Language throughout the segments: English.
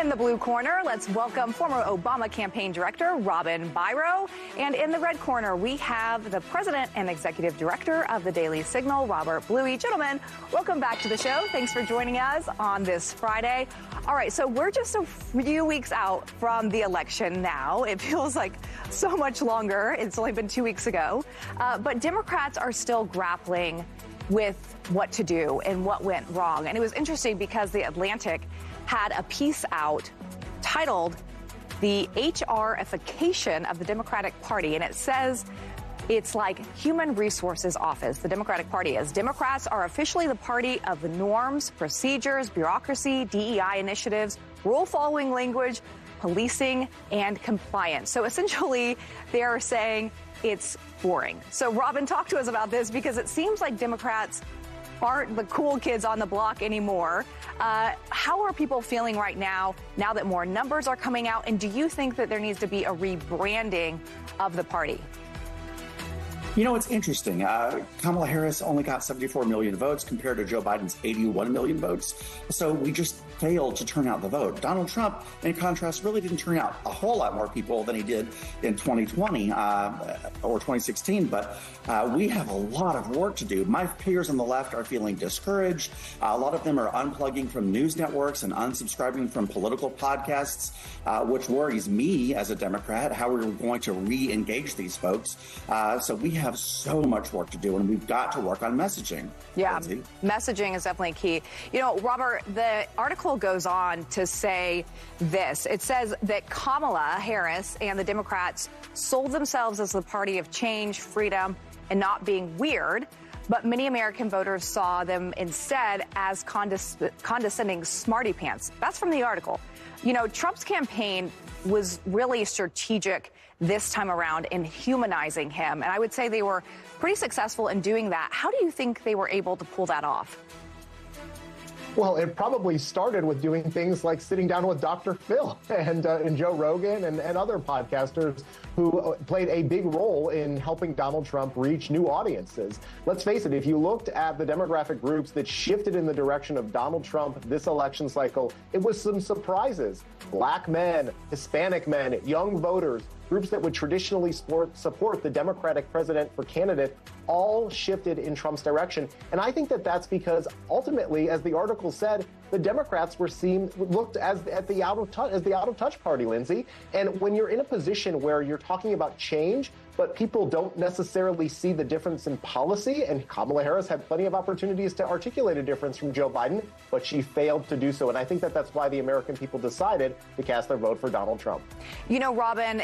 In the blue corner, let's welcome former Obama campaign director Robin Biro. And in the red corner, we have the president and executive director of the Daily Signal, Robert Bluey. Gentlemen, welcome back to the show. Thanks for joining us on this Friday. All right, so we're just a few weeks out from the election now. It feels like so much longer. It's only been 2 weeks ago. But Democrats are still grappling with what to do and what went wrong. And it was interesting because The Atlantic had a piece out titled The HRification of the Democratic Party. And it says it's like Human Resources Office, the Democratic Party is. Democrats are officially the party of the norms, procedures, bureaucracy, DEI initiatives, rule-following language, policing, and compliance. So essentially, they are saying it's boring. So Robin, talk to us about this because it seems like Democrats aren't the cool kids on the block anymore. How are people feeling right now that more numbers are coming out? And do you think that there needs to be a rebranding of the party? You know, it's interesting. Kamala Harris only got 74 million votes compared to Joe Biden's 81 million votes. So we just failed to turn out the vote. Donald Trump, in contrast, really didn't turn out a whole lot more people than he did in 2020 or 2016. But we have a lot of work to do. My peers on the left are feeling discouraged. A lot of them are unplugging from news networks and unsubscribing from political podcasts, which worries me as a Democrat, how we're going to re-engage these folks. So we have so much work to do, and we've got to work on messaging. Yeah, messaging is definitely key. You know, Robert, the article goes on to say this. It says that Kamala Harris and the Democrats sold themselves as the party of change, freedom, and not being weird. But many American voters saw them instead as condescending smarty pants. That's from the article. You know, Trump's campaign was really strategic this time around in humanizing him. And I would say they were pretty successful in doing that. How do you think they were able to pull that off? Well, it probably started with doing things like sitting down with Dr. Phil and Joe Rogan and other podcasters who played a big role in helping Donald Trump reach new audiences. Let's face it, if you looked at the demographic groups that shifted in the direction of Donald Trump this election cycle, it was some surprises. Black men, Hispanic men, young voters, groups that would traditionally support the Democratic president for candidate all shifted in Trump's direction. And I think that that's because ultimately, as the article said, the Democrats looked as the out of touch party, Lindsay. And when you're in a position where you're talking about change, but people don't necessarily see the difference in policy, and Kamala Harris had plenty of opportunities to articulate a difference from Joe Biden, but she failed to do so. And I think that that's why the American people decided to cast their vote for Donald Trump. You know, Robin,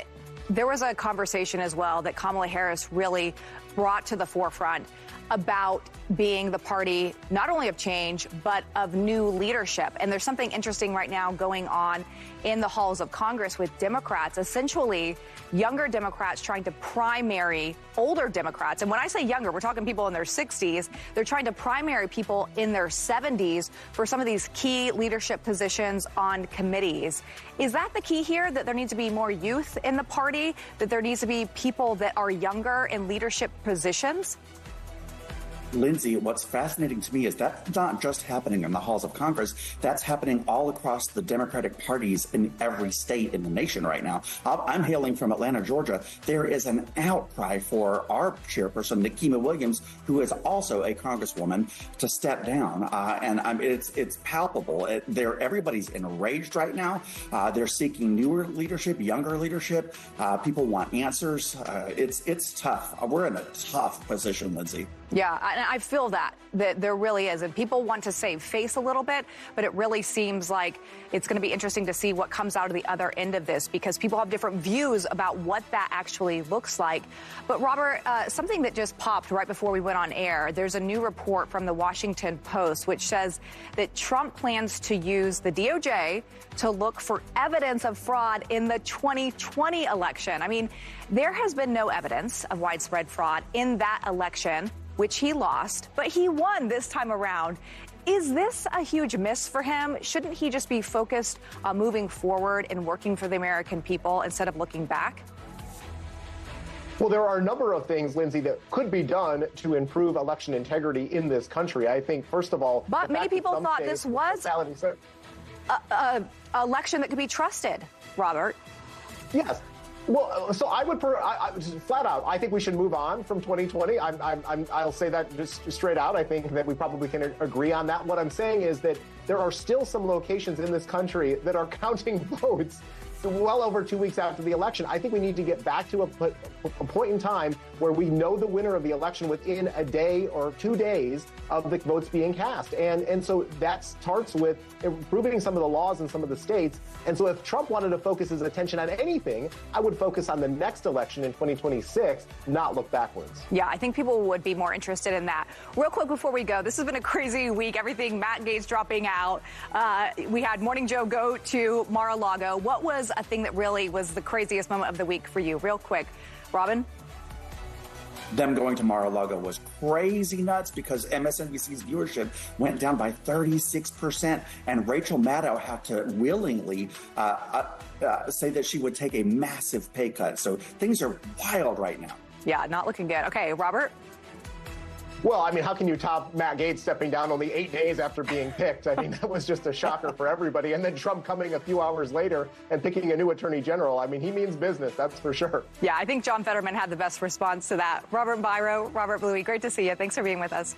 there was a conversation as well that Kamala Harris really brought to the forefront about being the party not only of change, but of new leadership. And there's something interesting right now going on in the halls of Congress with Democrats, essentially younger Democrats trying to primary older Democrats. And when I say younger, we're talking people in their 60s. They're trying to primary people in their 70s for some of these key leadership positions on committees. Is that the key here, that there needs to be more youth in the party, that there needs to be people that are younger in leadership positions? Lindsay, what's fascinating to me is that's not just happening in the halls of Congress. That's happening all across the Democratic parties in every state in the nation right now. I'm hailing from Atlanta, Georgia. There is an outcry for our chairperson, Nikema Williams, who is also a congresswoman, to step down. It's palpable. Everybody's enraged right now. They're seeking newer leadership, younger leadership. People want answers. It's tough. We're in a tough position, Lindsay. Yeah, and I feel that there really is. And people want to save face a little bit, but it really seems like it's going to be interesting to see what comes out of the other end of this, because people have different views about what that actually looks like. But Robert, something that just popped right before we went on air, there's a new report from the Washington Post, which says that Trump plans to use the DOJ to look for evidence of fraud in the 2020 election. I mean, there has been no evidence of widespread fraud in that election, which he lost, but he won this time around. Is this a huge miss for him? Shouldn't he just be focused on moving forward and working for the American people instead of looking back? Well, there are a number of things, Lindsay, that could be done to improve election integrity in this country. I think, first of all, but many people thought this was a election that could be trusted, Robert. Yes. Well, so I would, flat out, I think we should move on from 2020. I'll say that just straight out. I think that we probably can agree on that. What I'm saying is that there are still some locations in this country that are counting votes well over 2 weeks after the election. I think we need to get back to a point in time where we know the winner of the election within a day or 2 days of the votes being cast. And so that starts with improving some of the laws in some of the states. And so if Trump wanted to focus his attention on anything, I would focus on the next election in 2026, not look backwards. Yeah, I think people would be more interested in that. Real quick before we go, this has been a crazy week. Everything, Matt Gaetz dropping out. We had Morning Joe go to Mar-a-Lago. What was a thing that really was the craziest moment of the week for you? Real quick, Robin? Them going to Mar-a-Lago was crazy nuts because MSNBC's viewership went down by 36%, and Rachel Maddow had to willingly say that she would take a massive pay cut. So things are wild right now. Yeah, not looking good. Okay, Robert? Well, I mean, how can you top Matt Gaetz stepping down only 8 days after being picked? I mean, that was just a shocker for everybody. And then Trump coming a few hours later and picking a new attorney general. I mean, he means business, that's for sure. Yeah, I think John Fetterman had the best response to that. Robert Biro, Robert Bluey, great to see you. Thanks for being with us.